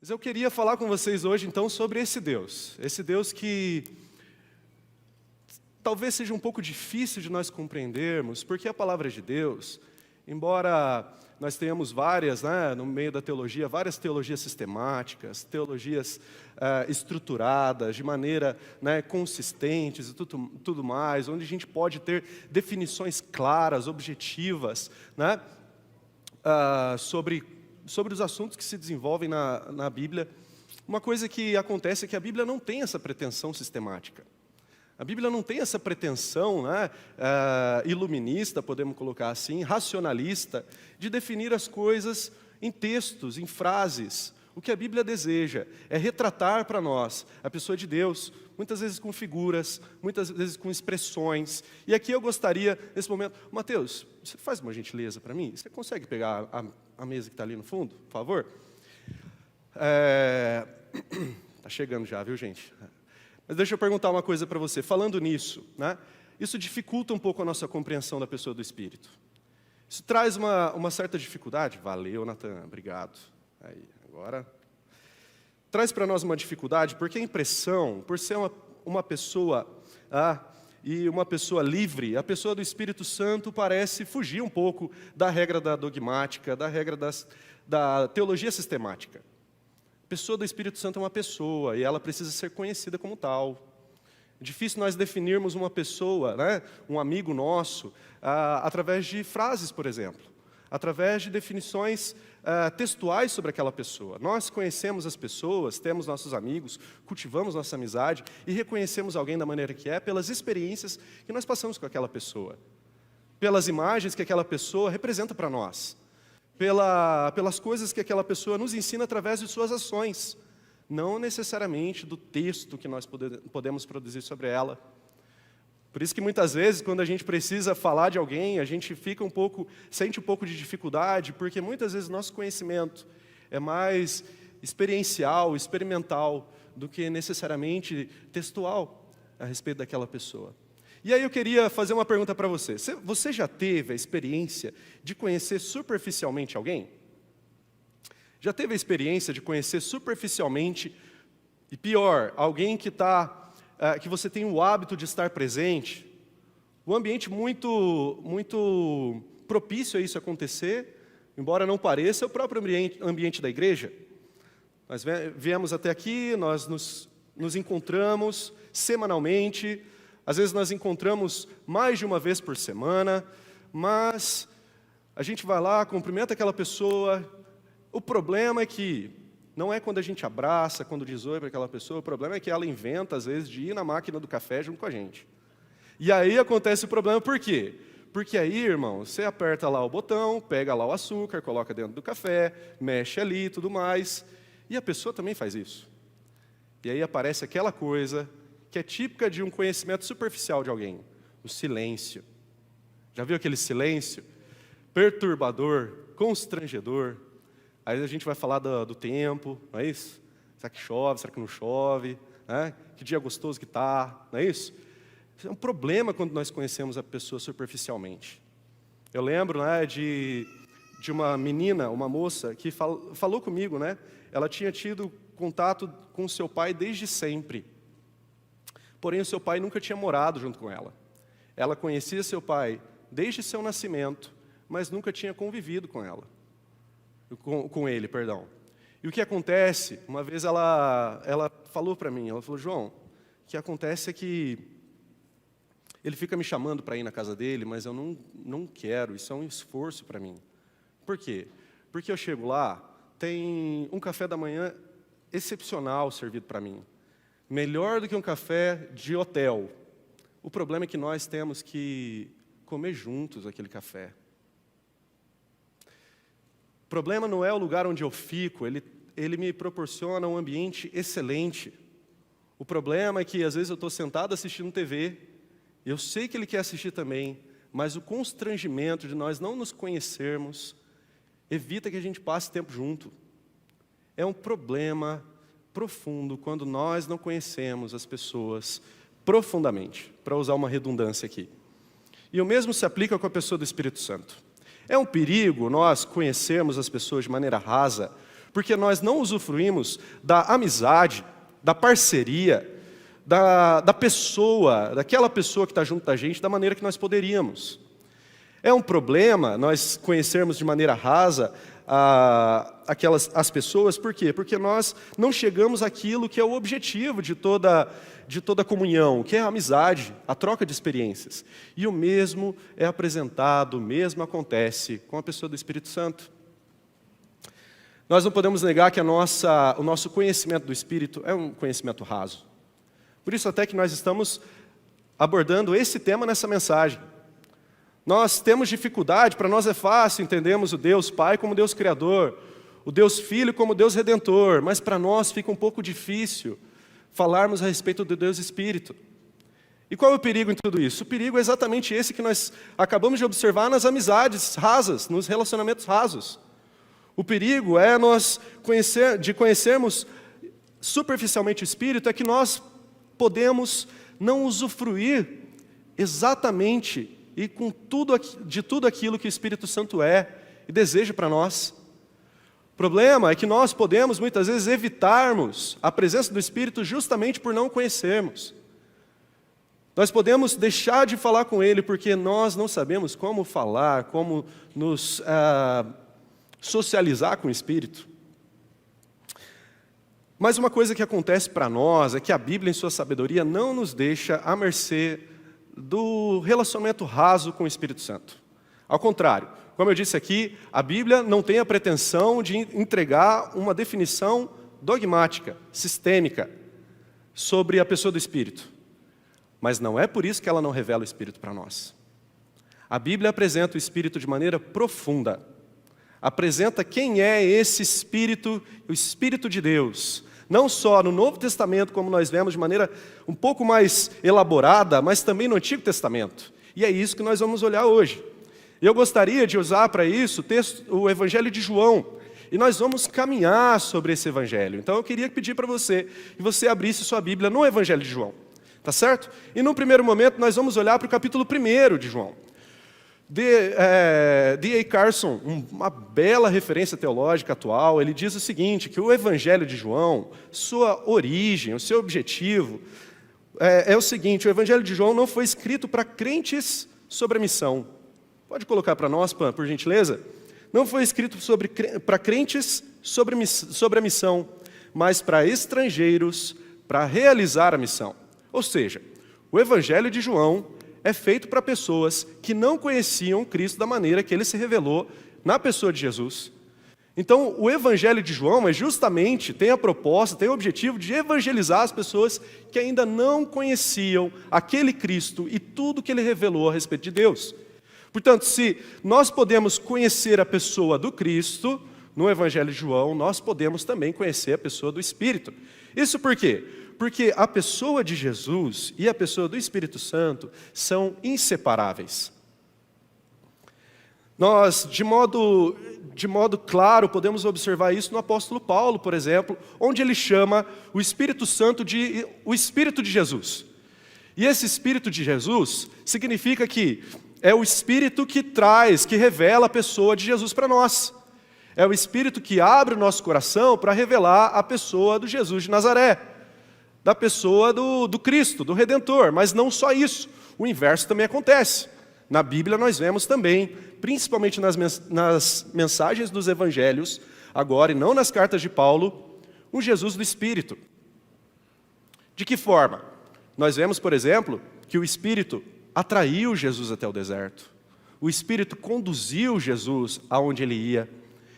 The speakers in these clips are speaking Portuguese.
Mas eu queria falar com vocês hoje, então, sobre esse Deus que talvez seja um pouco difícil de nós compreendermos, porque a palavra de Deus, embora nós tenhamos várias, no meio da teologia, várias teologias sistemáticas, teologias estruturadas, de maneira consistentes e tudo mais, onde a gente pode ter definições claras, objetivas, sobre os assuntos que se desenvolvem na Bíblia. Uma coisa que acontece é que a Bíblia não tem essa pretensão sistemática. A Bíblia não tem essa pretensão iluminista, podemos colocar assim, racionalista, de definir as coisas em textos, em frases. O que a Bíblia deseja é retratar para nós a pessoa de Deus, muitas vezes com figuras, muitas vezes com expressões. E aqui eu gostaria, nesse momento, Mateus, você faz uma gentileza para mim? Você consegue pegar a mesa que está ali no fundo, por favor? Está chegando já, viu, gente? Mas deixa eu perguntar uma coisa para você. Falando nisso, isso dificulta um pouco a nossa compreensão da pessoa do Espírito. Isso traz uma certa dificuldade? Valeu, Natan, obrigado. Aí, agora... Traz para nós uma dificuldade, porque a impressão, por ser uma pessoa e uma pessoa livre, a pessoa do Espírito Santo parece fugir um pouco da regra da dogmática, da regra da teologia sistemática. A pessoa do Espírito Santo é uma pessoa, e ela precisa ser conhecida como tal. É difícil nós definirmos uma pessoa, um amigo nosso, através de frases, por exemplo, através de definições textuais sobre aquela pessoa. Nós conhecemos as pessoas, temos nossos amigos, cultivamos nossa amizade e reconhecemos alguém da maneira que é pelas experiências que nós passamos com aquela pessoa, pelas imagens que aquela pessoa representa para nós, pelas coisas que aquela pessoa nos ensina através de suas ações, não necessariamente do texto que nós podemos produzir sobre ela. Por isso que muitas vezes, quando a gente precisa falar de alguém, a gente sente um pouco de dificuldade, porque muitas vezes nosso conhecimento é mais experiencial, experimental, do que necessariamente textual a respeito daquela pessoa. E aí eu queria fazer uma pergunta para você. Você já teve a experiência de conhecer superficialmente alguém? Já teve a experiência de conhecer superficialmente, e pior, alguém que você tem o hábito de estar presente? Um ambiente muito propício a isso acontecer, embora não pareça, é o próprio ambiente da igreja. Nós viemos até aqui, nós nos encontramos semanalmente. Às vezes nós encontramos mais de uma vez por semana, mas a gente vai lá, cumprimenta aquela pessoa. O problema é que não é quando a gente abraça, quando diz oi para aquela pessoa, o problema é que ela inventa, às vezes, de ir na máquina do café junto com a gente. E aí acontece o problema, por quê? Porque aí, irmão, você aperta lá o botão, pega lá o açúcar, coloca dentro do café, mexe ali e tudo mais, e a pessoa também faz isso. E aí aparece aquela coisa que é típica de um conhecimento superficial de alguém, o silêncio. Já viu aquele silêncio? Perturbador, constrangedor. Aí a gente vai falar do tempo, não é isso? Será que chove, será que não chove? Que dia gostoso que está, não é isso? Isso é um problema quando nós conhecemos a pessoa superficialmente. Eu lembro de uma menina, uma moça, que falou comigo, ela tinha tido contato com o seu pai desde sempre. Porém, o seu pai nunca tinha morado junto com ela. Ela conhecia seu pai desde seu nascimento, mas nunca tinha convivido com ele. E o que acontece, uma vez ela falou para mim, ela falou, João, o que acontece é que ele fica me chamando para ir na casa dele, mas eu não quero, isso é um esforço para mim. Por quê? Porque eu chego lá, tem um café da manhã excepcional servido para mim. Melhor do que um café de hotel. O problema é que nós temos que comer juntos aquele café. O problema não é o lugar onde eu fico, ele me proporciona um ambiente excelente. O problema é que às vezes eu estou sentado assistindo TV, eu sei que ele quer assistir também, mas o constrangimento de nós não nos conhecermos evita que a gente passe tempo junto. É um problema profundo quando nós não conhecemos as pessoas profundamente, para usar uma redundância aqui. E o mesmo se aplica com a pessoa do Espírito Santo. É um perigo nós conhecermos as pessoas de maneira rasa, porque nós não usufruímos da amizade, da parceria, da pessoa, daquela pessoa que está junto da gente, da maneira que nós poderíamos. É um problema nós conhecermos de maneira rasa as pessoas, por quê? Porque nós não chegamos àquilo que é o objetivo de toda comunhão, que é a amizade, a troca de experiências. E o mesmo é apresentado, o mesmo acontece com a pessoa do Espírito Santo. Nós não podemos negar que o nosso conhecimento do Espírito é um conhecimento raso. Por isso até que nós estamos abordando esse tema nessa mensagem. Nós temos dificuldade, para nós é fácil entendermos o Deus Pai como Deus Criador, o Deus Filho como Deus Redentor, mas para nós fica um pouco difícil falarmos a respeito do Deus Espírito. E qual é o perigo em tudo isso? O perigo é exatamente esse que nós acabamos de observar nas amizades rasas, nos relacionamentos rasos. O perigo é nós conhecermos superficialmente o Espírito, é que nós podemos não usufruir exatamente e de tudo aquilo que o Espírito Santo é e deseja para nós. O problema é que nós podemos muitas vezes evitarmos a presença do Espírito justamente por não conhecermos. Nós podemos deixar de falar com Ele porque nós não sabemos como falar, como nos socializar com o Espírito. Mas uma coisa que acontece para nós é que a Bíblia, em sua sabedoria, não nos deixa à mercê do relacionamento raso com o Espírito Santo. Ao contrário, como eu disse aqui, a Bíblia não tem a pretensão de entregar uma definição dogmática, sistêmica, sobre a pessoa do Espírito. Mas não é por isso que ela não revela o Espírito para nós. A Bíblia apresenta o Espírito de maneira profunda. Apresenta quem é esse Espírito, o Espírito de Deus. Não só no Novo Testamento, como nós vemos de maneira um pouco mais elaborada, mas também no Antigo Testamento. E é isso que nós vamos olhar hoje. Eu gostaria de usar para isso o Evangelho de João. E nós vamos caminhar sobre esse Evangelho. Então eu queria pedir para você que você abrisse sua Bíblia no Evangelho de João. Tá certo? E num primeiro momento nós vamos olhar para o capítulo 1 de João. D.A. Carson, uma bela referência teológica atual, ele diz o seguinte, que o Evangelho de João, sua origem, o seu objetivo, é o seguinte: o Evangelho de João não foi escrito para crentes sobre a missão. Pode colocar para nós, Pan, por gentileza? Não foi escrito para crentes sobre a missão, mas para estrangeiros, para realizar a missão. Ou seja, o Evangelho de João é feito para pessoas que não conheciam Cristo da maneira que Ele se revelou na pessoa de Jesus. Então, o Evangelho de João tem a proposta, tem o objetivo de evangelizar as pessoas que ainda não conheciam aquele Cristo e tudo que Ele revelou a respeito de Deus. Portanto, se nós podemos conhecer a pessoa do Cristo, no Evangelho de João, nós podemos também conhecer a pessoa do Espírito. Isso por quê? Porque a pessoa de Jesus e a pessoa do Espírito Santo são inseparáveis. Nós, de modo claro, podemos observar isso no apóstolo Paulo, por exemplo, onde ele chama o Espírito Santo de o Espírito de Jesus. E esse Espírito de Jesus significa que é o Espírito que revela a pessoa de Jesus para nós. É o Espírito que abre o nosso coração para revelar a pessoa do Jesus de Nazaré, da pessoa do Cristo, do Redentor. Mas não só isso, o inverso também acontece. Na Bíblia nós vemos também, principalmente nas mensagens dos Evangelhos, agora e não nas cartas de Paulo, um Jesus do Espírito. De que forma? Nós vemos, por exemplo, que o Espírito atraiu Jesus até o deserto. O Espírito conduziu Jesus aonde ele ia.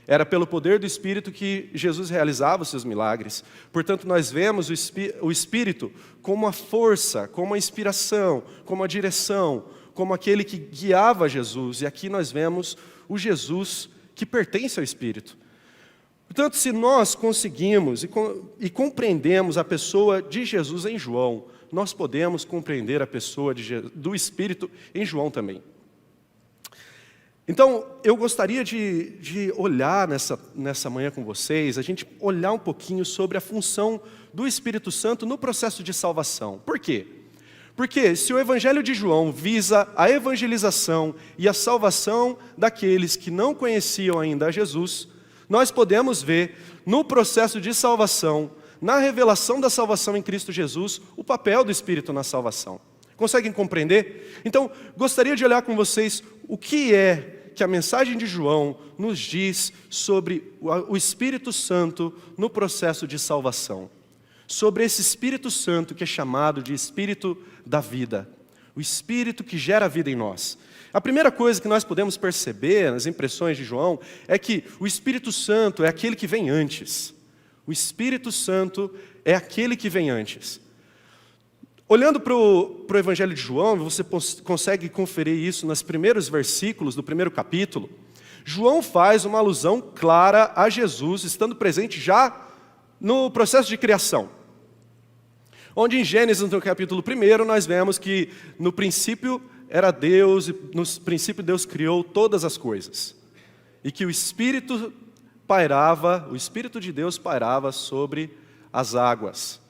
Era pelo poder do Espírito que Jesus realizava os seus milagres. Portanto, nós vemos o Espírito como a força, como a inspiração, como a direção, como aquele que guiava Jesus. E aqui nós vemos o Jesus que pertence ao Espírito. Portanto, se nós conseguimos e compreendemos a pessoa de Jesus em João, nós podemos compreender a pessoa do Espírito em João também. Então, eu gostaria de olhar nessa manhã com vocês, a gente olhar um pouquinho sobre a função do Espírito Santo no processo de salvação. Por quê? Porque se o Evangelho de João visa a evangelização e a salvação daqueles que não conheciam ainda a Jesus, nós podemos ver no processo de salvação, na revelação da salvação em Cristo Jesus, o papel do Espírito na salvação. Conseguem compreender? Então, gostaria de olhar com vocês o que é que a mensagem de João nos diz sobre o Espírito Santo no processo de salvação. Sobre esse Espírito Santo que é chamado de Espírito da vida. O Espírito que gera vida em nós. A primeira coisa que nós podemos perceber nas impressões de João é que o Espírito Santo é aquele que vem antes. O Espírito Santo é aquele que vem antes. Olhando para o Evangelho de João, você consegue conferir isso nos primeiros versículos do primeiro capítulo. João faz uma alusão clara a Jesus, estando presente já no processo de criação. Onde em Gênesis, no capítulo 1, nós vemos que no princípio era Deus, e no princípio Deus criou todas as coisas. E que o Espírito de Deus pairava sobre as águas.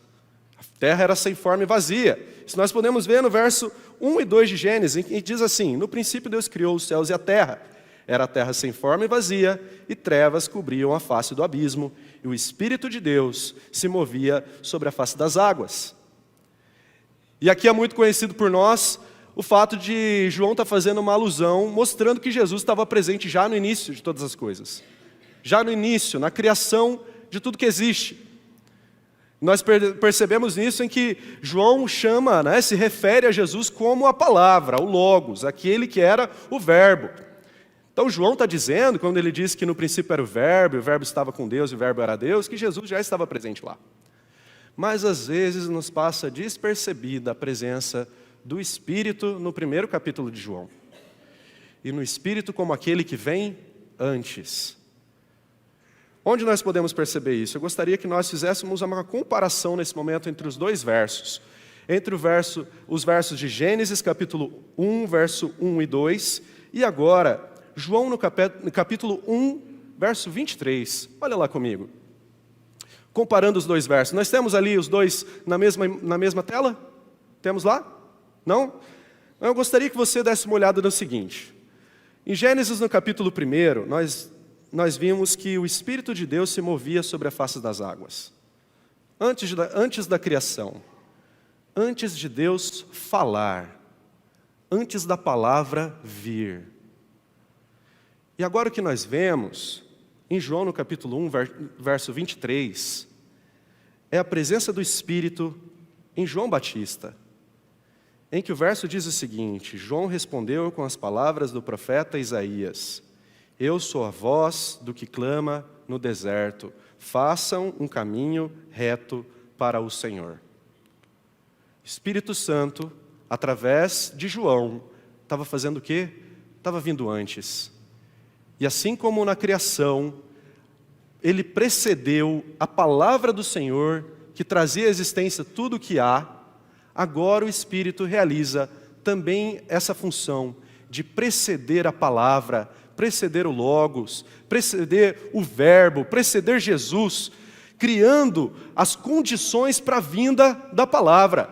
A terra era sem forma e vazia. Isso nós podemos ver no verso 1 e 2 de Gênesis, em que diz assim: no princípio Deus criou os céus e a terra. Era a terra sem forma e vazia, e trevas cobriam a face do abismo, e o Espírito de Deus se movia sobre a face das águas. E aqui é muito conhecido por nós o fato de João estar fazendo uma alusão, mostrando que Jesus estava presente já no início de todas as coisas. Já no início, na criação de tudo que existe. Nós percebemos nisso em que João chama, se refere a Jesus como a palavra, o Logos, aquele que era o Verbo. Então João está dizendo, quando ele diz que no princípio era o Verbo estava com Deus e o Verbo era Deus, que Jesus já estava presente lá. Mas às vezes nos passa despercebida a presença do Espírito no primeiro capítulo de João. E no Espírito como aquele que vem antes. Onde nós podemos perceber isso? Eu gostaria que nós fizéssemos uma comparação nesse momento entre os dois versos. Entre os versos de Gênesis, capítulo 1, verso 1 e 2, e agora, João no capítulo 1, verso 23. Olha lá comigo. Comparando os dois versos. Nós temos ali os dois na mesma tela? Temos lá? Não? Eu gostaria que você desse uma olhada no seguinte. Em Gênesis, no capítulo 1, nós vimos que o Espírito de Deus se movia sobre a face das águas. Antes da criação. Antes de Deus falar. Antes da palavra vir. E agora o que nós vemos, em João no capítulo 1, verso 23, é a presença do Espírito em João Batista, em que o verso diz o seguinte: João respondeu com as palavras do profeta Isaías: eu sou a voz do que clama no deserto, façam um caminho reto para o Senhor. Espírito Santo, através de João, estava fazendo o quê? Estava vindo antes. E assim como na criação, ele precedeu a palavra do Senhor, que trazia à existência tudo o que há, agora o Espírito realiza também essa função de preceder a palavra, preceder o Logos, preceder o Verbo, preceder Jesus, criando as condições para a vinda da palavra.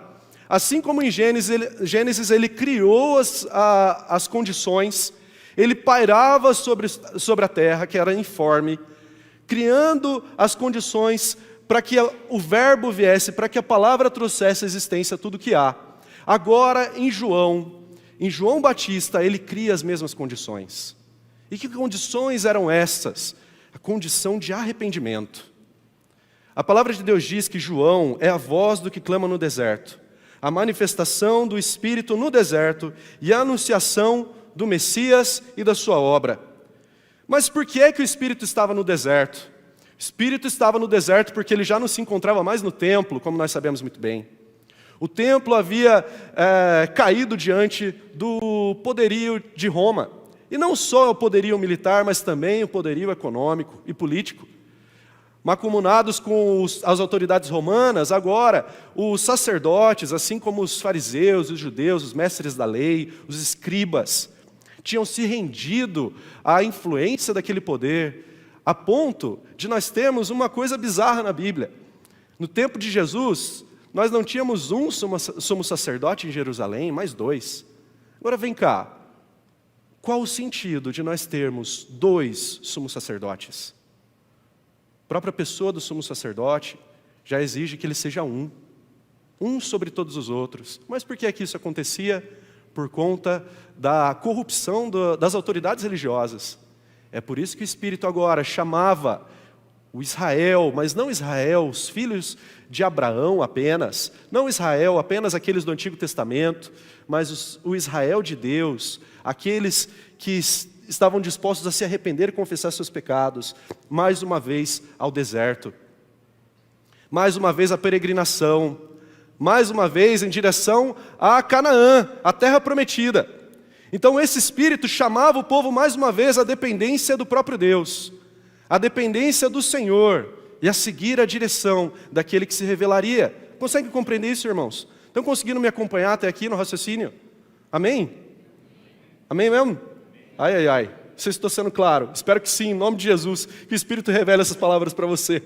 Assim como em Gênesis ele criou as condições, ele pairava sobre a terra, que era informe, criando as condições para que o Verbo viesse, para que a palavra trouxesse à existência tudo que há. Agora, em João Batista, ele cria as mesmas condições. E que condições eram essas? A condição de arrependimento. A palavra de Deus diz que João é a voz do que clama no deserto, a manifestação do Espírito no deserto e a anunciação do Messias e da sua obra. Mas por que é que o Espírito estava no deserto? O Espírito estava no deserto porque ele já não se encontrava mais no templo, como nós sabemos muito bem. O templo havia caído diante do poderio de Roma. E não só o poderio militar, mas também o poderio econômico e político. Macumunados com as autoridades romanas, agora os sacerdotes, assim como os fariseus, os judeus, os mestres da lei, os escribas, tinham se rendido à influência daquele poder, a ponto de nós termos uma coisa bizarra na Bíblia. No tempo de Jesus, nós não tínhamos um sumo sacerdote em Jerusalém, mas 2. Agora vem cá, qual o sentido de nós termos 2 sumos sacerdotes? A própria pessoa do sumo sacerdote já exige que ele seja um sobre todos os outros. Mas por que é que isso acontecia? Por conta da corrupção das autoridades religiosas. É por isso que o Espírito agora chamava o Israel, mas não Israel, os filhos de Abraão apenas, não Israel, apenas aqueles do Antigo Testamento, mas o Israel de Deus, aqueles que estavam dispostos a se arrepender e confessar seus pecados, mais uma vez ao deserto, mais uma vez à peregrinação, mais uma vez em direção a Canaã, a terra prometida. Então esse Espírito chamava o povo mais uma vez à dependência do próprio Deus, à dependência do Senhor e a seguir a direção daquele que se revelaria. Conseguem compreender isso, irmãos? Estão conseguindo me acompanhar até aqui no raciocínio? Amém? Amém mesmo? Ai, ai, ai. Se eu estou sendo claro, espero que sim, em nome de Jesus, que o Espírito revele essas palavras para você,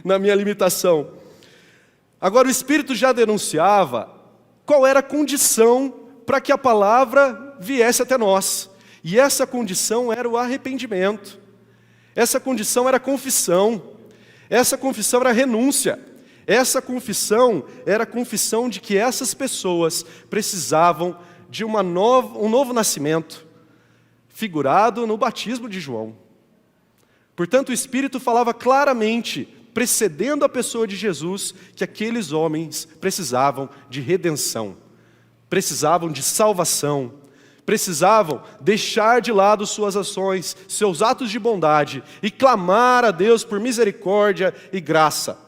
na minha limitação. Agora o Espírito já denunciava qual era a condição para que a palavra viesse até nós. E essa condição era o arrependimento. Essa condição era a confissão. Essa confissão era a renúncia. Essa confissão era a confissão de que essas pessoas precisavam de um novo nascimento, figurado no batismo de João. Portanto, o Espírito falava claramente, precedendo a pessoa de Jesus, que aqueles homens precisavam de redenção, precisavam de salvação, precisavam deixar de lado suas ações, seus atos de bondade e clamar a Deus por misericórdia e graça,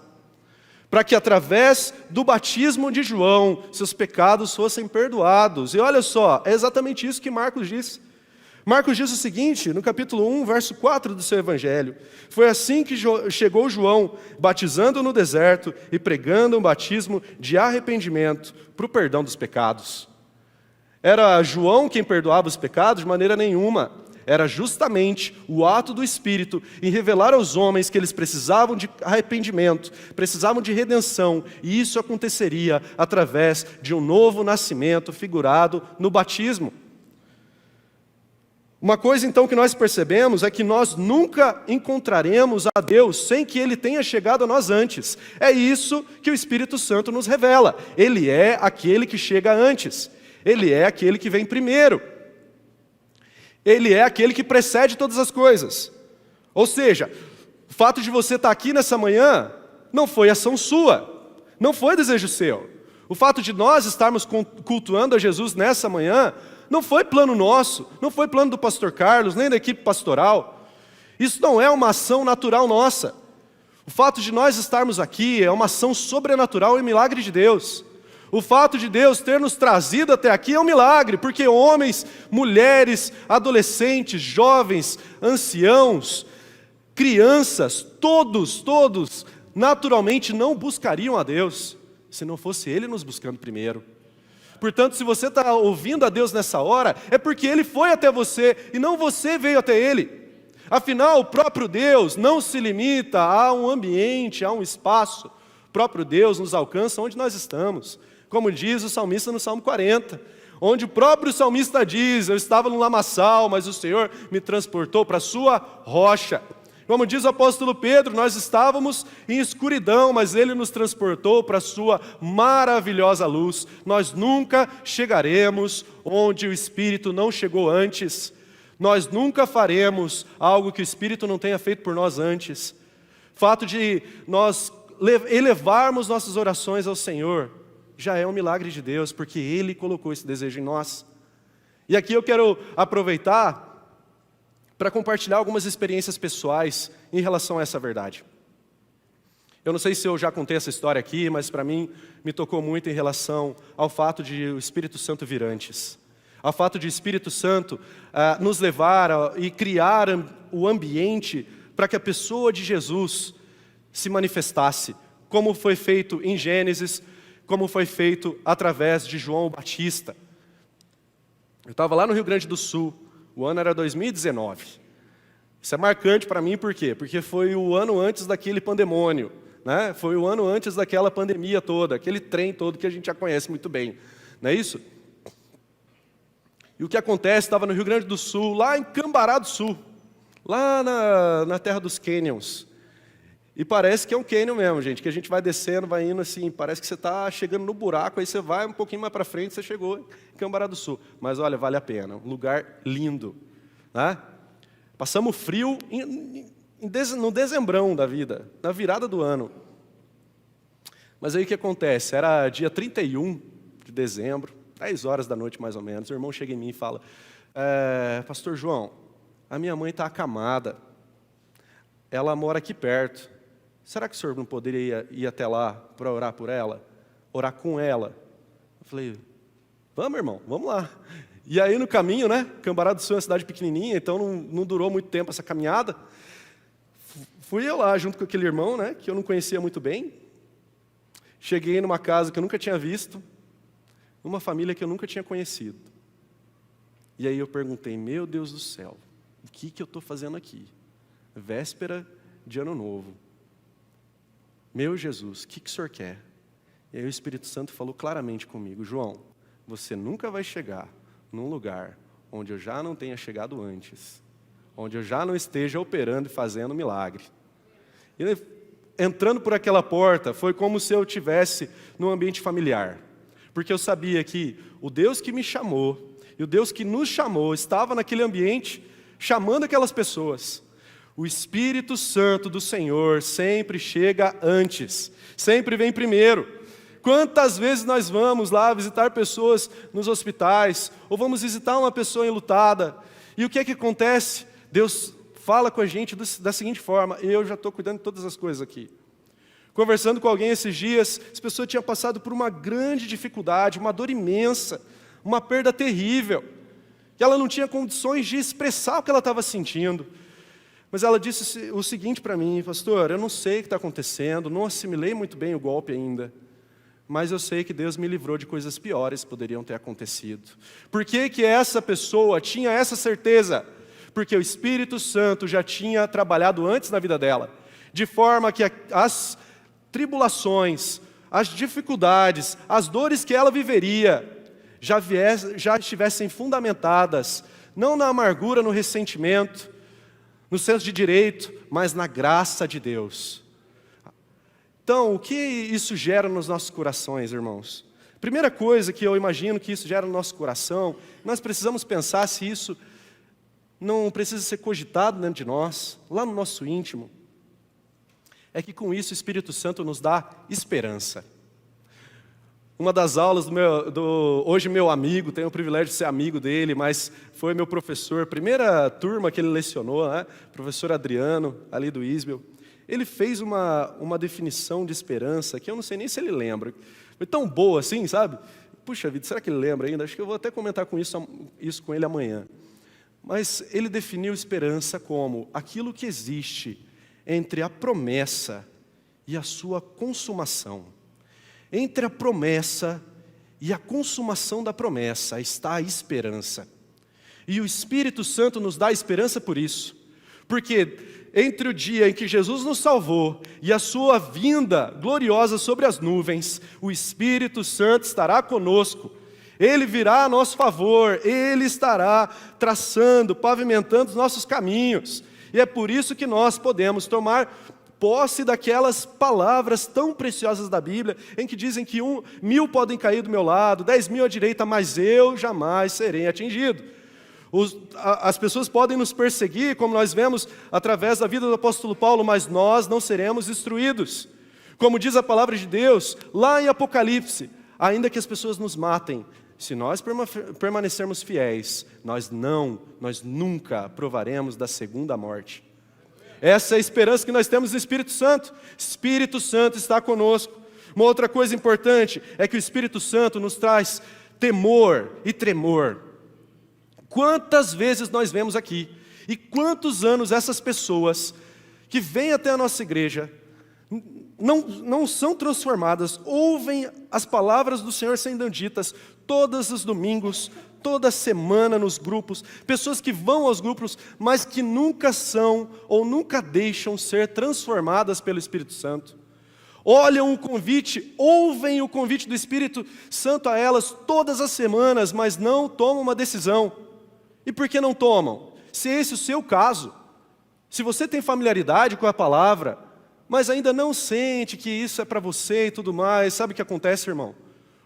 para que através do batismo de João, seus pecados fossem perdoados. E olha só, é exatamente isso que Marcos diz. Marcos diz o seguinte, no capítulo 1, verso 4 do seu evangelho: foi assim que chegou João, batizando no deserto e pregando um batismo de arrependimento para o perdão dos pecados. Era João quem perdoava os pecados? De maneira nenhuma. Era justamente o ato do Espírito em revelar aos homens que eles precisavam de arrependimento, precisavam de redenção, e isso aconteceria através de um novo nascimento figurado no batismo. Uma coisa então que nós percebemos é que nós nunca encontraremos a Deus sem que Ele tenha chegado a nós antes. É isso que o Espírito Santo nos revela. Ele é aquele que chega antes. Ele é aquele que vem primeiro. Ele é aquele que precede todas as coisas. Ou seja, o fato de você estar aqui nessa manhã não foi ação sua, não foi desejo seu. O fato de nós estarmos cultuando a Jesus nessa manhã não foi plano nosso, não foi plano do pastor Carlos, nem da equipe pastoral. Isso não é uma ação natural nossa. O fato de nós estarmos aqui é uma ação sobrenatural e milagre de Deus. O fato de Deus ter nos trazido até aqui é um milagre, porque homens, mulheres, adolescentes, jovens, anciãos, crianças, todos, naturalmente não buscariam a Deus, se não fosse Ele nos buscando primeiro. Portanto, se você está ouvindo a Deus nessa hora, é porque Ele foi até você e não você veio até Ele. Afinal, o próprio Deus não se limita a um ambiente, a um espaço. O próprio Deus nos alcança onde nós estamos. Como diz o salmista no Salmo 40, onde o próprio salmista diz: eu estava no lamaçal, mas o Senhor me transportou para a sua rocha. Como diz o apóstolo Pedro, nós estávamos em escuridão, mas Ele nos transportou para a sua maravilhosa luz. Nós nunca chegaremos onde o Espírito não chegou antes. Nós nunca faremos algo que o Espírito não tenha feito por nós antes. O fato de nós elevarmos nossas orações ao Senhor já é um milagre de Deus, porque Ele colocou esse desejo em nós. E aqui eu quero aproveitar para compartilhar algumas experiências pessoais em relação a essa verdade. Eu não sei se eu já contei essa história aqui, mas para mim me tocou muito em relação ao fato de o Espírito Santo vir antes. Ao fato de o Espírito Santo nos levar e criar o ambiente para que a pessoa de Jesus se manifestasse, como foi feito em Gênesis, como foi feito através de João Batista. Eu estava lá no Rio Grande do Sul, o ano era 2019. Isso é marcante para mim, por quê? Porque foi o ano antes daquele pandemônio, né? Foi o ano antes daquela pandemia toda, aquele trem todo que a gente já conhece muito bem, não é isso? E o que acontece, estava no Rio Grande do Sul, lá em Cambará do Sul, lá na terra dos Canyons. E parece que é um cânion mesmo, gente, que a gente vai descendo, vai indo assim, parece que você está chegando no buraco, aí você vai um pouquinho mais para frente, você chegou em Cambará do Sul. Mas olha, vale a pena, um lugar lindo. Né? Passamos frio no dezembrão da vida, na virada do ano. Mas aí o que acontece? Era dia 31 de dezembro, 10 horas da noite mais ou menos, o irmão chega em mim e fala, Pastor João, a minha mãe está acamada, ela mora aqui perto. Será que o senhor não poderia ir até lá para orar por ela? Orar com ela? Eu falei, vamos, irmão, vamos lá. E aí no caminho, né? Cambará do Sul é uma cidade pequenininha, então não durou muito tempo essa caminhada. Fui eu lá junto com aquele irmão, né? Que eu não conhecia muito bem. Cheguei numa casa que eu nunca tinha visto, numa família que eu nunca tinha conhecido. E aí eu perguntei, meu Deus do céu, o que eu estou fazendo aqui? Véspera de Ano Novo. Meu Jesus, o que o senhor quer? E aí o Espírito Santo falou claramente comigo, João, você nunca vai chegar num lugar onde eu já não tenha chegado antes, onde eu já não esteja operando e fazendo milagre. E entrando por aquela porta, foi como se eu estivesse num ambiente familiar, porque eu sabia que o Deus que me chamou, e o Deus que nos chamou, estava naquele ambiente, chamando aquelas pessoas. O Espírito Santo do Senhor sempre chega antes, sempre vem primeiro. Quantas vezes nós vamos lá visitar pessoas nos hospitais, ou vamos visitar uma pessoa enlutada, e o que é que acontece? Deus fala com a gente da seguinte forma, eu já estou cuidando de todas as coisas aqui. Conversando com alguém esses dias, essa pessoa tinha passado por uma grande dificuldade, uma dor imensa, uma perda terrível, e ela não tinha condições de expressar o que ela estava sentindo. Mas ela disse o seguinte para mim, pastor, eu não sei o que está acontecendo, não assimilei muito bem o golpe ainda, mas eu sei que Deus me livrou de coisas piores que poderiam ter acontecido. Por que essa pessoa tinha essa certeza? Porque o Espírito Santo já tinha trabalhado antes na vida dela, de forma que as tribulações, as dificuldades, as dores que ela viveria, já estivessem fundamentadas, não na amargura, no ressentimento, no senso de direito, mas na graça de Deus. Então, o que isso gera nos nossos corações, irmãos? Primeira coisa que eu imagino que isso gera no nosso coração, nós precisamos pensar se isso não precisa ser cogitado dentro de nós, lá no nosso íntimo, é que com isso o Espírito Santo nos dá esperança. Uma das aulas hoje meu amigo, tenho o privilégio de ser amigo dele, mas foi meu professor, primeira turma que ele lecionou, né? Professor Adriano, ali do Isbel. Ele fez uma definição de esperança, que eu não sei nem se ele lembra. Foi tão boa assim, sabe? Puxa vida, será que ele lembra ainda? Acho que eu vou até comentar isso com ele amanhã. Mas ele definiu esperança como aquilo que existe entre a promessa e a sua consumação. Entre a promessa e a consumação da promessa está a esperança. E o Espírito Santo nos dá esperança por isso. Porque entre o dia em que Jesus nos salvou e a sua vinda gloriosa sobre as nuvens, o Espírito Santo estará conosco. Ele virá a nosso favor, Ele estará traçando, pavimentando os nossos caminhos. E é por isso que nós podemos tomar posse daquelas palavras tão preciosas da Bíblia, em que dizem que 1.000 podem cair do meu lado, 10.000 à direita, mas eu jamais serei atingido. As pessoas podem nos perseguir, como nós vemos através da vida do apóstolo Paulo, mas nós não seremos destruídos. Como diz a palavra de Deus, lá em Apocalipse, ainda que as pessoas nos matem, se nós permanecermos fiéis, nós nunca provaremos da segunda morte. Essa é a esperança que nós temos no Espírito Santo. Espírito Santo está conosco. Uma outra coisa importante é que o Espírito Santo nos traz temor e tremor. Quantas vezes nós vemos aqui, e quantos anos essas pessoas que vêm até a nossa igreja não são transformadas, ouvem as palavras do Senhor sendo ditas todos os domingos, toda semana nos grupos, pessoas que vão aos grupos, mas que nunca são ou nunca deixam ser transformadas pelo Espírito Santo. Olham o convite, ouvem o convite do Espírito Santo a elas todas as semanas, mas não tomam uma decisão. E por que não tomam? Se esse é o seu caso, se você tem familiaridade com a palavra, mas ainda não sente que isso é para você e tudo mais, sabe o que acontece, irmão?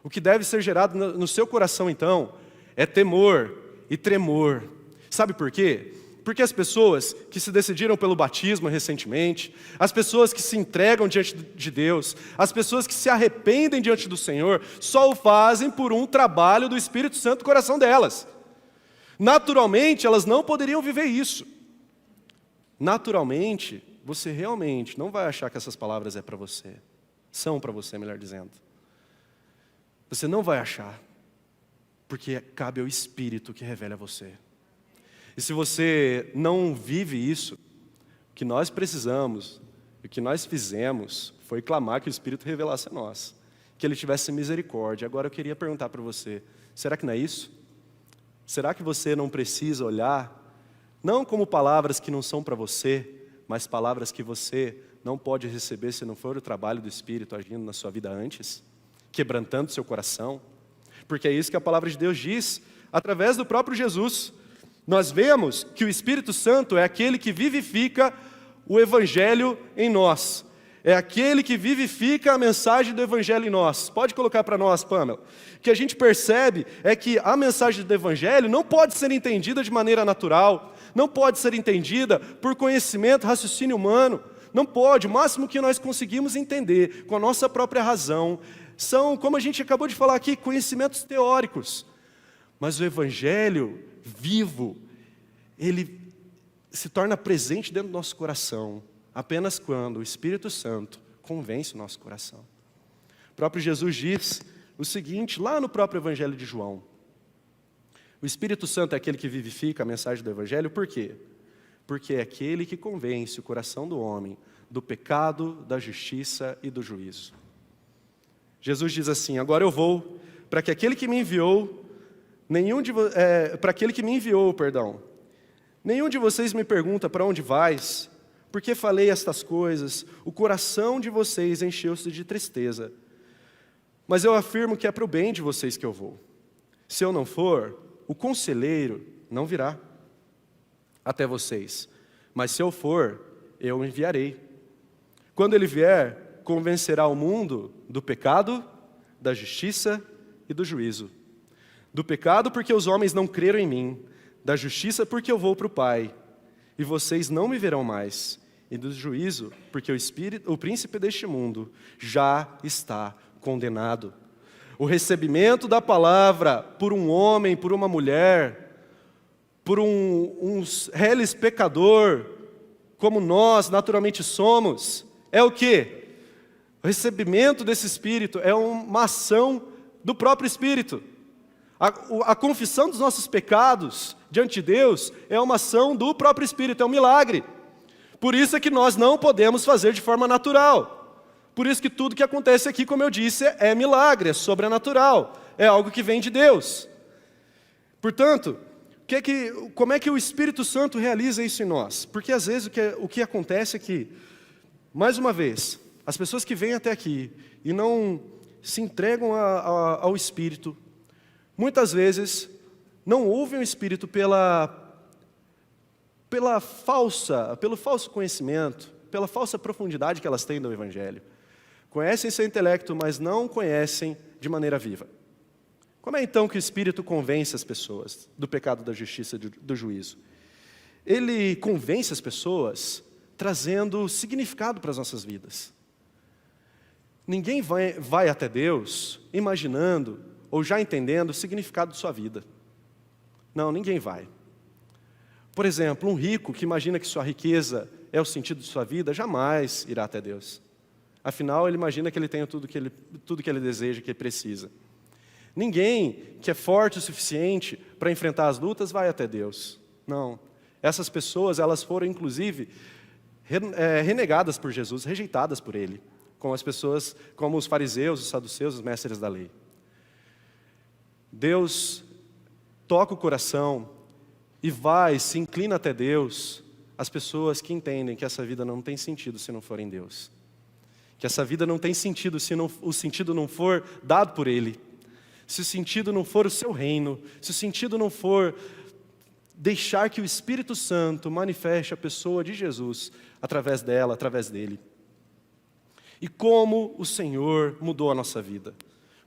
O que deve ser gerado no seu coração, então, é temor e tremor. Sabe por quê? Porque as pessoas que se decidiram pelo batismo recentemente, as pessoas que se entregam diante de Deus, as pessoas que se arrependem diante do Senhor, só o fazem por um trabalho do Espírito Santo no coração delas. Naturalmente, elas não poderiam viver isso. Naturalmente, você realmente não vai achar que essas palavras é para você. São para você, melhor dizendo. Você não vai achar, porque cabe ao Espírito que revela a você. E se você não vive isso, o que nós precisamos, o que nós fizemos, foi clamar que o Espírito revelasse a nós, que Ele tivesse misericórdia. Agora eu queria perguntar para você, será que não é isso? Será que você não precisa olhar, não como palavras que não são para você, mas palavras que você não pode receber se não for o trabalho do Espírito agindo na sua vida antes, quebrantando seu coração? Porque é isso que a palavra de Deus diz, através do próprio Jesus. Nós vemos que o Espírito Santo é aquele que vivifica o Evangelho em nós. É aquele que vivifica a mensagem do Evangelho em nós. Pode colocar para nós, Pamela. O que a gente percebe é que a mensagem do Evangelho não pode ser entendida de maneira natural, não pode ser entendida por conhecimento, raciocínio humano. Não pode. O máximo que nós conseguimos entender com a nossa própria razão são, como a gente acabou de falar aqui, conhecimentos teóricos. Mas o Evangelho vivo, ele se torna presente dentro do nosso coração, apenas quando o Espírito Santo convence o nosso coração. O próprio Jesus diz o seguinte, lá no próprio Evangelho de João. O Espírito Santo é aquele que vivifica a mensagem do Evangelho, por quê? Porque é aquele que convence o coração do homem do pecado, da justiça e do juízo. Jesus diz assim, agora eu vou, para que aquele que me enviou, nenhum de vocês me pergunta para onde vais, porque falei estas coisas, o coração de vocês encheu-se de tristeza. Mas eu afirmo que é para o bem de vocês que eu vou. Se eu não for, o conselheiro não virá até vocês, mas se eu for, eu o enviarei. Quando ele vier, convencerá o mundo do pecado, da justiça e do juízo. Do pecado, porque os homens não creram em mim, da justiça, porque eu vou para o Pai, e vocês não me verão mais, e do juízo, porque o príncipe deste mundo já está condenado. O recebimento da palavra por um homem, por uma mulher, por um reles pecador, como nós naturalmente somos, é o quê? O recebimento desse Espírito é uma ação do próprio Espírito. A confissão dos nossos pecados diante de Deus é uma ação do próprio Espírito, é um milagre. Por isso é que nós não podemos fazer de forma natural. Por isso que tudo que acontece aqui, como eu disse, é milagre, é sobrenatural, é algo que vem de Deus. Portanto, como é que o Espírito Santo realiza isso em nós? Porque às vezes o que acontece é que, mais uma vez, as pessoas que vêm até aqui e não se entregam ao Espírito, muitas vezes não ouvem o Espírito pelo falso conhecimento, pela falsa profundidade que elas têm do Evangelho. Conhecem seu intelecto, mas não conhecem de maneira viva. Como é então que o Espírito convence as pessoas do pecado, da justiça e do juízo? Ele convence as pessoas trazendo significado para as nossas vidas. Ninguém vai até Deus imaginando ou já entendendo o significado de sua vida. Não, ninguém vai. Por exemplo, um rico que imagina que sua riqueza é o sentido de sua vida, jamais irá até Deus. Afinal, ele imagina que ele tem tudo que ele deseja, que ele precisa. Ninguém que é forte o suficiente para enfrentar as lutas vai até Deus. Não. Essas pessoas, elas foram, inclusive, renegadas por Jesus, rejeitadas por Ele, como os fariseus, os saduceus, os mestres da lei. Deus toca o coração e se inclina até Deus as pessoas que entendem que essa vida não tem sentido se não for em Deus. Que essa vida não tem sentido se o sentido não for dado por Ele. Se o sentido não for o seu reino, se o sentido não for deixar que o Espírito Santo manifeste a pessoa de Jesus através dela, através dele. E como o Senhor mudou a nossa vida.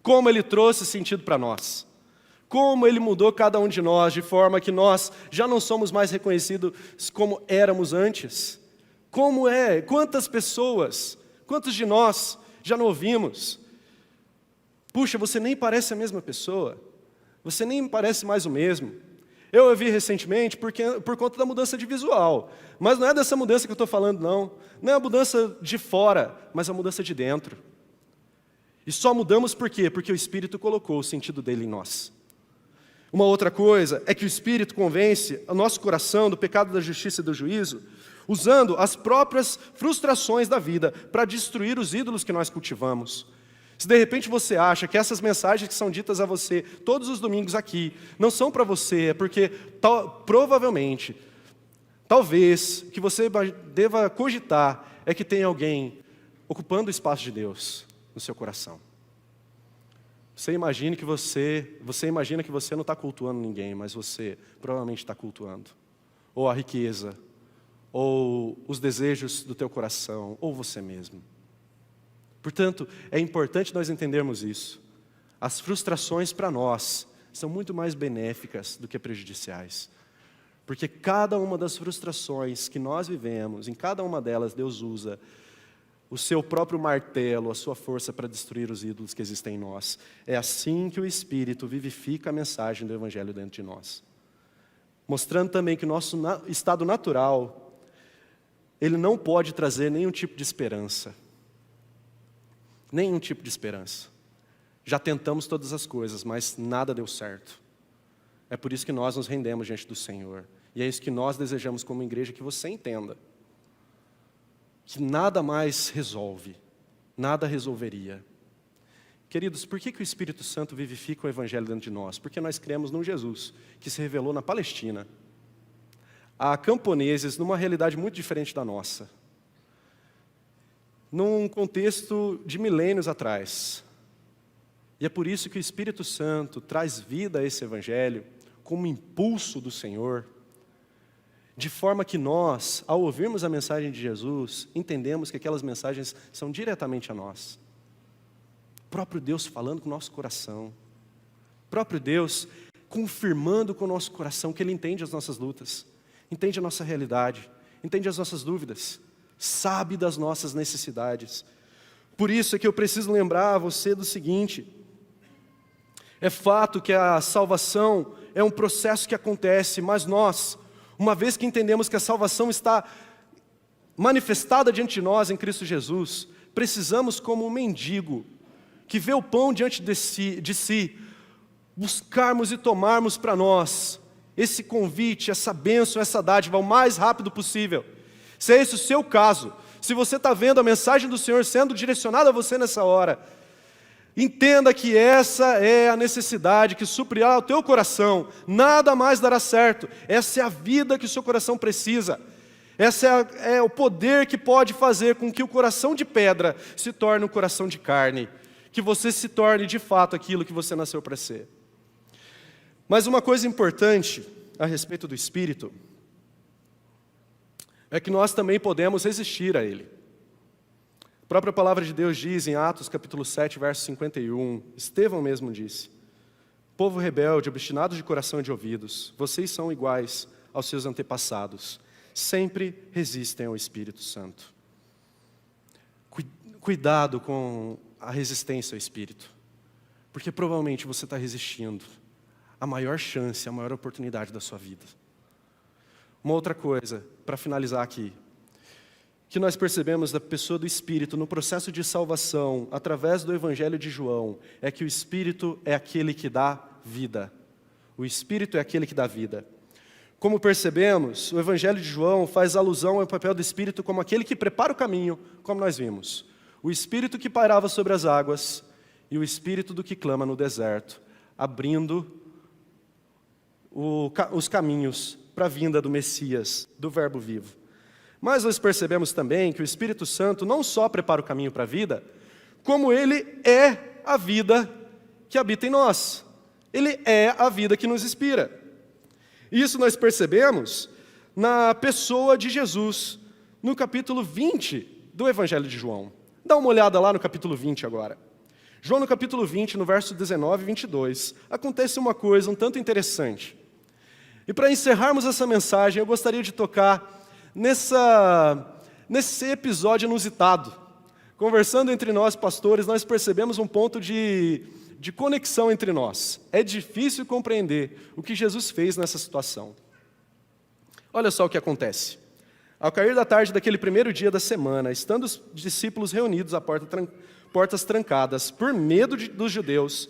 Como Ele trouxe sentido para nós. Como Ele mudou cada um de nós, de forma que nós já não somos mais reconhecidos como éramos antes. Como é? Quantas pessoas, quantos de nós já não ouvimos? Puxa, você nem parece a mesma pessoa. Você nem parece mais o mesmo. Eu ouvi recentemente por conta da mudança de visual. Mas não é dessa mudança que eu estou falando, não. Não é a mudança de fora, mas a mudança de dentro. E só mudamos por quê? Porque o Espírito colocou o sentido dele em nós. Uma outra coisa é que o Espírito convence o nosso coração do pecado, da justiça e do juízo, usando as próprias frustrações da vida para destruir os ídolos que nós cultivamos. Se de repente você acha que essas mensagens que são ditas a você todos os domingos aqui não são para você, é porque provavelmente, talvez, o que você deva cogitar é que tem alguém ocupando o espaço de Deus no seu coração. Você imagina que você não está cultuando ninguém, mas você provavelmente está cultuando. Ou a riqueza, ou os desejos do teu coração, ou você mesmo. Portanto, é importante nós entendermos isso. As frustrações para nós são muito mais benéficas do que prejudiciais. Porque cada uma das frustrações que nós vivemos, em cada uma delas Deus usa o seu próprio martelo, a sua força para destruir os ídolos que existem em nós. É assim que o Espírito vivifica a mensagem do Evangelho dentro de nós. Mostrando também que o nosso estado natural, ele não pode trazer nenhum tipo de esperança. Nenhum tipo de esperança. Já tentamos todas as coisas, mas nada deu certo. É por isso que nós nos rendemos diante do Senhor. E é isso que nós desejamos como igreja, que você entenda. Que nada mais resolve, nada resolveria. Queridos, por que o Espírito Santo vivifica o Evangelho dentro de nós? Porque nós cremos num Jesus que se revelou na Palestina, a camponeses, numa realidade muito diferente da nossa. Num contexto de milênios atrás. E é por isso que o Espírito Santo traz vida a esse Evangelho, como impulso do Senhor, de forma que nós, ao ouvirmos a mensagem de Jesus, entendemos que aquelas mensagens são diretamente a nós. O próprio Deus falando com o nosso coração. O próprio Deus confirmando com o nosso coração que Ele entende as nossas lutas, entende a nossa realidade, entende as nossas dúvidas, sabe das nossas necessidades. Por isso é que eu preciso lembrar a você do seguinte: é fato que a salvação é um processo que acontece, mas nós, uma vez que entendemos que a salvação está manifestada diante de nós em Cristo Jesus, precisamos, como um mendigo que vê o pão diante de si, buscarmos e tomarmos para nós esse convite, essa bênção, essa dádiva o mais rápido possível. Se é esse o seu caso, se você está vendo a mensagem do Senhor sendo direcionada a você nessa hora, entenda que essa é a necessidade que suprirá o teu coração, nada mais dará certo. Essa é a vida que o seu coração precisa. Essa é o poder que pode fazer com que o coração de pedra se torne um coração de carne, que você se torne de fato aquilo que você nasceu para ser. Mas uma coisa importante a respeito do Espírito é que nós também podemos resistir a Ele. A própria palavra de Deus diz em Atos capítulo 7, verso 51, Estevão mesmo disse: povo rebelde, obstinado de coração e de ouvidos, vocês são iguais aos seus antepassados, sempre resistem ao Espírito Santo. Cuidado com a resistência ao Espírito, porque provavelmente você está resistindo à maior chance, à maior oportunidade da sua vida. Uma outra coisa, para finalizar aqui, que nós percebemos da pessoa do Espírito no processo de salvação, através do Evangelho de João, é que o Espírito é aquele que dá vida. O Espírito é aquele que dá vida. Como percebemos, o Evangelho de João faz alusão ao papel do Espírito como aquele que prepara o caminho, como nós vimos. O Espírito que pairava sobre as águas e o Espírito do que clama no deserto, abrindo os caminhos para a vinda do Messias, do Verbo vivo. Mas nós percebemos também que o Espírito Santo não só prepara o caminho para a vida, como Ele é a vida que habita em nós. Ele é a vida que nos inspira. Isso nós percebemos na pessoa de Jesus, no capítulo 20 do Evangelho de João. Dá uma olhada lá no capítulo 20 agora. João, no capítulo 20, no verso 19 e 22, acontece uma coisa um tanto interessante. E para encerrarmos essa mensagem, eu gostaria de tocar nesse episódio inusitado. Conversando entre nós, pastores, nós percebemos um ponto de conexão entre nós. É difícil compreender o que Jesus fez nessa situação. Olha só o que acontece. Ao cair da tarde daquele primeiro dia da semana, estando os discípulos reunidos à portas trancadas, por medo dos judeus,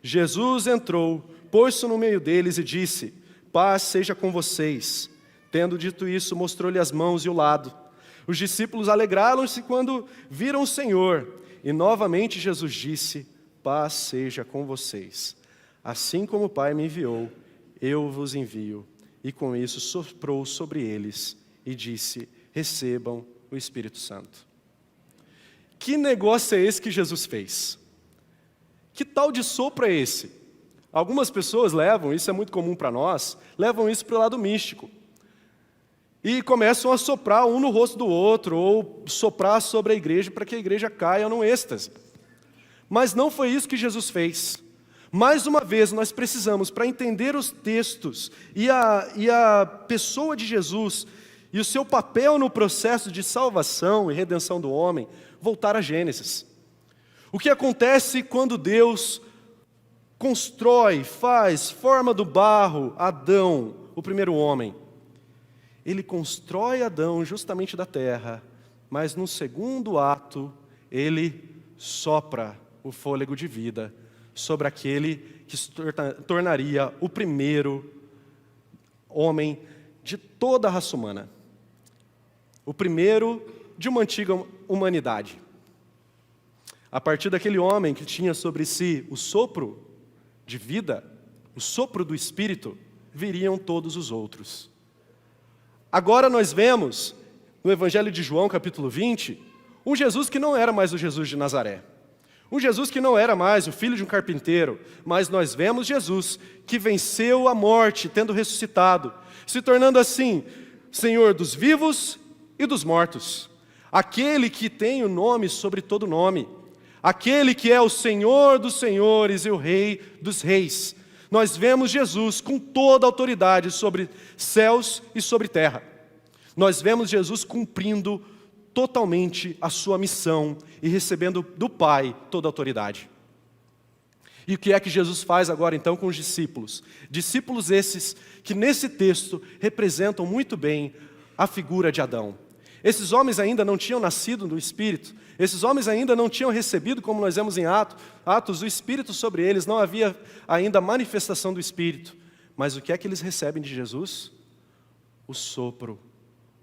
Jesus entrou, pôs-se no meio deles e disse: paz seja com vocês. Tendo dito isso, mostrou-lhe as mãos e o lado. Os discípulos alegraram-se quando viram o Senhor. E novamente Jesus disse: paz seja com vocês. Assim como o Pai me enviou, eu vos envio. E com isso soprou sobre eles e disse: recebam o Espírito Santo. Que negócio é esse que Jesus fez? Que tal de sopro é esse? Algumas pessoas levam, isso é muito comum para nós, levam isso para o lado místico. E começam a soprar um no rosto do outro, ou soprar sobre a igreja para que a igreja caia num êxtase. Mas não foi isso que Jesus fez. Mais uma vez, nós precisamos, para entender os textos e a pessoa de Jesus e o seu papel no processo de salvação e redenção do homem, voltar a Gênesis. O que acontece quando Deus constrói, forma do barro Adão, o primeiro homem? Ele constrói Adão justamente da terra, mas no segundo ato, ele sopra o fôlego de vida sobre aquele que se tornaria o primeiro homem de toda a raça humana. O primeiro de uma antiga humanidade. A partir daquele homem que tinha sobre si o sopro de vida, o sopro do Espírito, viriam todos os outros. Agora nós vemos, no Evangelho de João, capítulo 20, um Jesus que não era mais o Jesus de Nazaré. Um Jesus que não era mais o filho de um carpinteiro, mas nós vemos Jesus que venceu a morte, tendo ressuscitado, se tornando assim, Senhor dos vivos e dos mortos. Aquele que tem o nome sobre todo nome. Aquele que é o Senhor dos senhores e o Rei dos reis. Nós vemos Jesus com toda a autoridade sobre céus e sobre terra. Nós vemos Jesus cumprindo totalmente a sua missão e recebendo do Pai toda a autoridade. E o que é que Jesus faz agora então com os discípulos? Discípulos esses que nesse texto representam muito bem a figura de Adão. Esses homens ainda não tinham nascido do Espírito, esses homens ainda não tinham recebido, como nós vemos em Atos, o Espírito sobre eles, não havia ainda manifestação do Espírito. Mas o que é que eles recebem de Jesus? O sopro,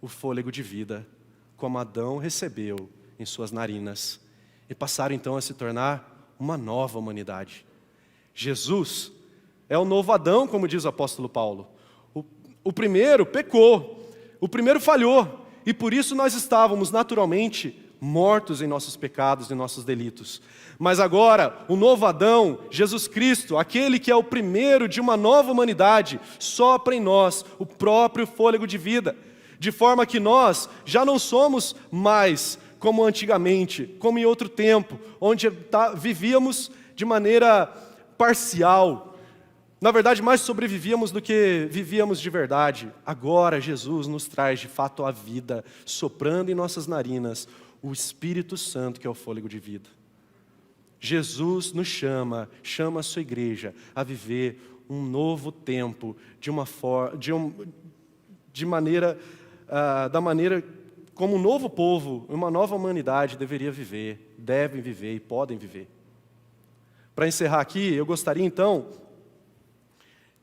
o fôlego de vida, como Adão recebeu em suas narinas. E passaram então a se tornar uma nova humanidade. Jesus é o novo Adão, como diz o apóstolo Paulo. O primeiro pecou, o primeiro falhou. E por isso nós estávamos naturalmente mortos em nossos pecados e nossos delitos. Mas agora, o novo Adão, Jesus Cristo, aquele que é o primeiro de uma nova humanidade, sopra em nós o próprio fôlego de vida, de forma que nós já não somos mais como antigamente, como em outro tempo, onde vivíamos de maneira parcial. Na verdade, mais sobrevivíamos do que vivíamos de verdade. Agora, Jesus nos traz de fato a vida, soprando em nossas narinas o Espírito Santo, que é o fôlego de vida. Jesus nos chama a sua igreja a viver um novo tempo, da maneira como um novo povo, uma nova humanidade deveria viver, devem viver e podem viver. Para encerrar aqui, eu gostaria então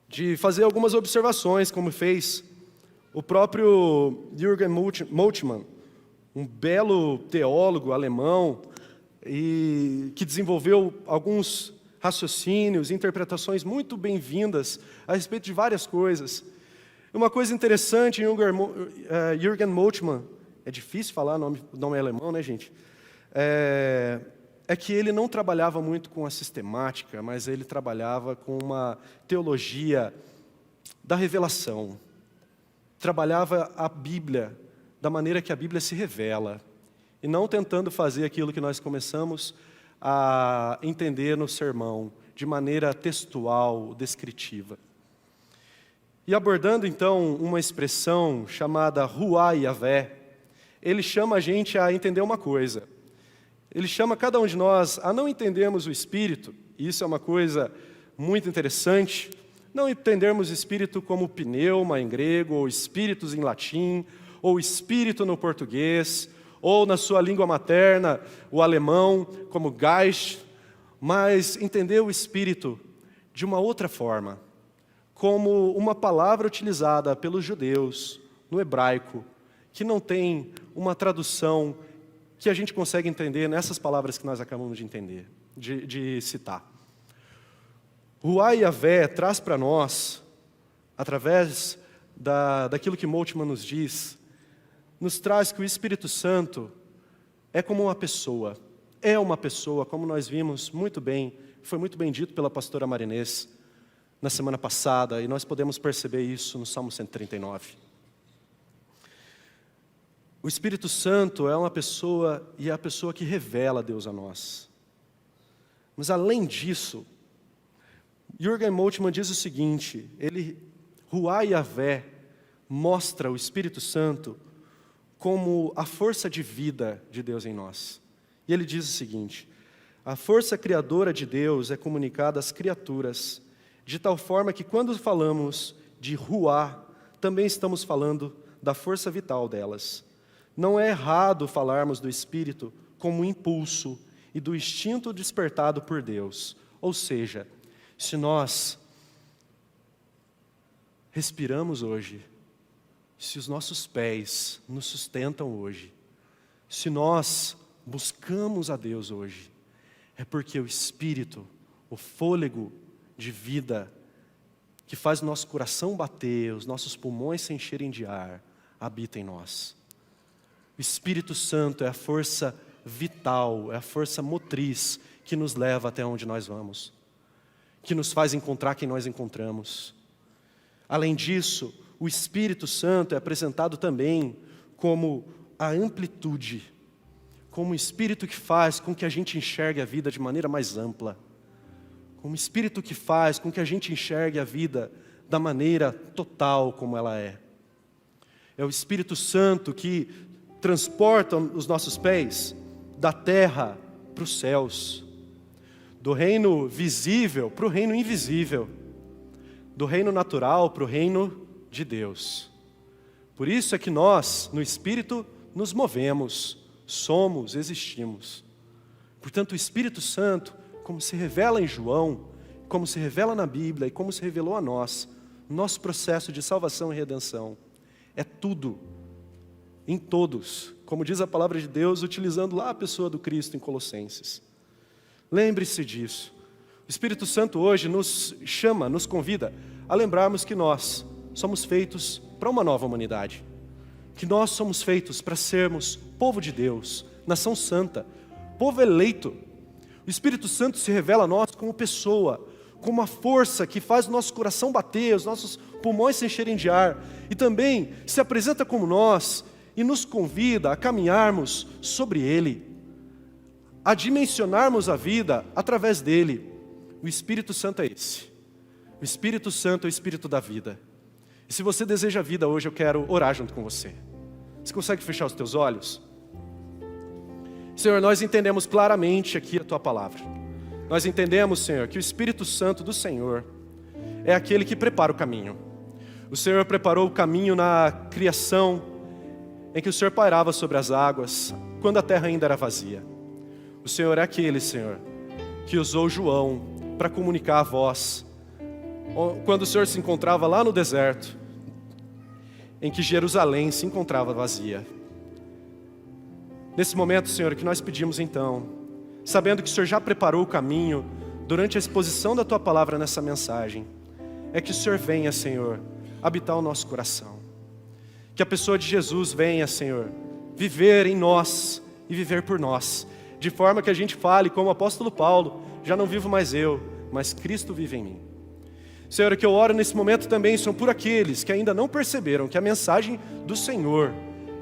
de fazer algumas observações, como fez o próprio Jürgen Moltmann, um belo teólogo alemão, e que desenvolveu alguns raciocínios, interpretações muito bem-vindas a respeito de várias coisas. Uma coisa interessante em Jürgen Moltmann, é difícil falar, o nome é alemão, né, gente? É que ele não trabalhava muito com a sistemática, mas ele trabalhava com uma teologia da revelação. Trabalhava a Bíblia da maneira que a Bíblia se revela. e não tentando fazer aquilo que nós começamos a entender no sermão, de maneira textual, descritiva. E abordando então uma expressão chamada Ruá Yavé, ele chama a gente a entender uma coisa. Ele chama cada um de nós a não entendermos o Espírito, e isso é uma coisa muito interessante, não entendermos o Espírito como pneuma em grego, ou espíritos em latim, ou espírito no português, ou na sua língua materna, o alemão, como Geist, mas entender o Espírito de uma outra forma, como uma palavra utilizada pelos judeus no hebraico, que não tem uma tradução que a gente consegue entender nessas palavras que nós acabamos de entender, de citar. Ruá Yavé traz para nós, através daquilo que Moltmann nos diz, nos traz que o Espírito Santo é como uma pessoa. É uma pessoa, como nós vimos muito bem, foi muito bem dito pela pastora Marinês na semana passada, e nós podemos perceber isso no Salmo 139. O Espírito Santo é uma pessoa, e é a pessoa que revela Deus a nós. Mas além disso, Jürgen Moltmann diz o seguinte, Ruá Yavé mostra o Espírito Santo como a força de vida de Deus em nós. E ele diz o seguinte, a força criadora de Deus é comunicada às criaturas, de tal forma que quando falamos de Ruá, também estamos falando da força vital delas. Não é errado falarmos do Espírito como um impulso e do instinto despertado por Deus. Ou seja, se nós respiramos hoje, se os nossos pés nos sustentam hoje, se nós buscamos a Deus hoje, é porque o Espírito, o fôlego de vida, que faz o nosso coração bater, os nossos pulmões se encherem de ar, habita em nós. O Espírito Santo é a força vital, é a força motriz que nos leva até onde nós vamos, que nos faz encontrar quem nós encontramos. Além disso, o Espírito Santo é apresentado também como a amplitude, como o Espírito que faz com que a gente enxergue a vida de maneira mais ampla, como o Espírito que faz com que a gente enxergue a vida da maneira total como ela é. É o Espírito Santo que transporta os nossos pés da terra para os céus, do reino visível para o reino invisível, do reino natural para o reino de Deus. Por isso é que nós, no Espírito, nos movemos, somos, existimos. Portanto, o Espírito Santo, como se revela em João, como se revela na Bíblia e como se revelou a nós, nosso processo de salvação e redenção, é tudo, em todos, como diz a palavra de Deus, utilizando lá a pessoa do Cristo em Colossenses. Lembre-se disso. O Espírito Santo hoje nos chama, nos convida a lembrarmos que nós somos feitos para uma nova humanidade, que nós somos feitos para sermos povo de Deus, nação santa, povo eleito. O Espírito Santo se revela a nós como pessoa, como uma força que faz o nosso coração bater, os nossos pulmões se encherem de ar, e também se apresenta como nós e nos convida a caminharmos sobre Ele, a dimensionarmos a vida através dEle. O Espírito Santo é esse. O Espírito Santo é o Espírito da vida. E se você deseja a vida hoje, eu quero orar junto com você. Você consegue fechar os teus olhos? Senhor, nós entendemos claramente aqui a Tua palavra. Nós entendemos, Senhor, que o Espírito Santo do Senhor é aquele que prepara o caminho. O Senhor preparou o caminho na criação, em que o Senhor pairava sobre as águas, quando a terra ainda era vazia. O Senhor é aquele, Senhor, que usou João para comunicar a voz, quando o Senhor se encontrava lá no deserto, em que Jerusalém se encontrava vazia. Nesse momento, Senhor, que nós pedimos então, sabendo que o Senhor já preparou o caminho durante a exposição da Tua palavra nessa mensagem, é que o Senhor venha, Senhor, habitar o nosso coração. Que a pessoa de Jesus venha, Senhor, viver em nós e viver por nós, de forma que a gente fale como o apóstolo Paulo, já não vivo mais eu, mas Cristo vive em mim. Senhor, que eu oro nesse momento também são por aqueles que ainda não perceberam que a mensagem do Senhor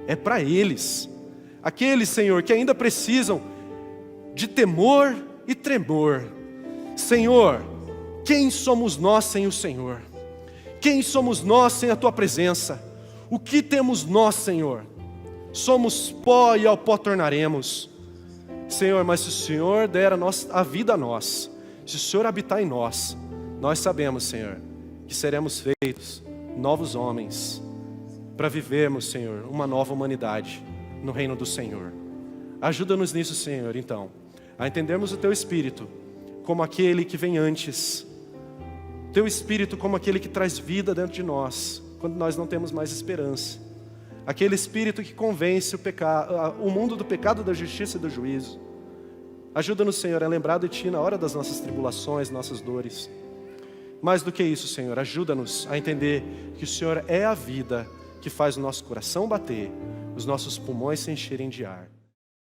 é para eles, Aqueles, Senhor, que ainda precisam de temor e tremor. Senhor, quem somos nós sem o Senhor? Quem somos nós sem a Tua presença? O que temos nós, Senhor? Somos pó e ao pó tornaremos. Senhor, mas se o Senhor der a vida a nós, se o Senhor habitar em nós, nós sabemos, Senhor, que seremos feitos novos homens, para vivermos, Senhor, uma nova humanidade no reino do Senhor. Ajuda-nos nisso, Senhor, então, a entendermos o Teu Espírito como aquele que vem antes, Teu Espírito como aquele que traz vida dentro de nós, quando nós não temos mais esperança. Aquele Espírito que convence o mundo do pecado, da justiça e do juízo. Ajuda-nos, Senhor, a lembrar de Ti na hora das nossas tribulações, nossas dores. Mais do que isso, Senhor, ajuda-nos a entender que o Senhor é a vida que faz o nosso coração bater, os nossos pulmões se encherem de ar.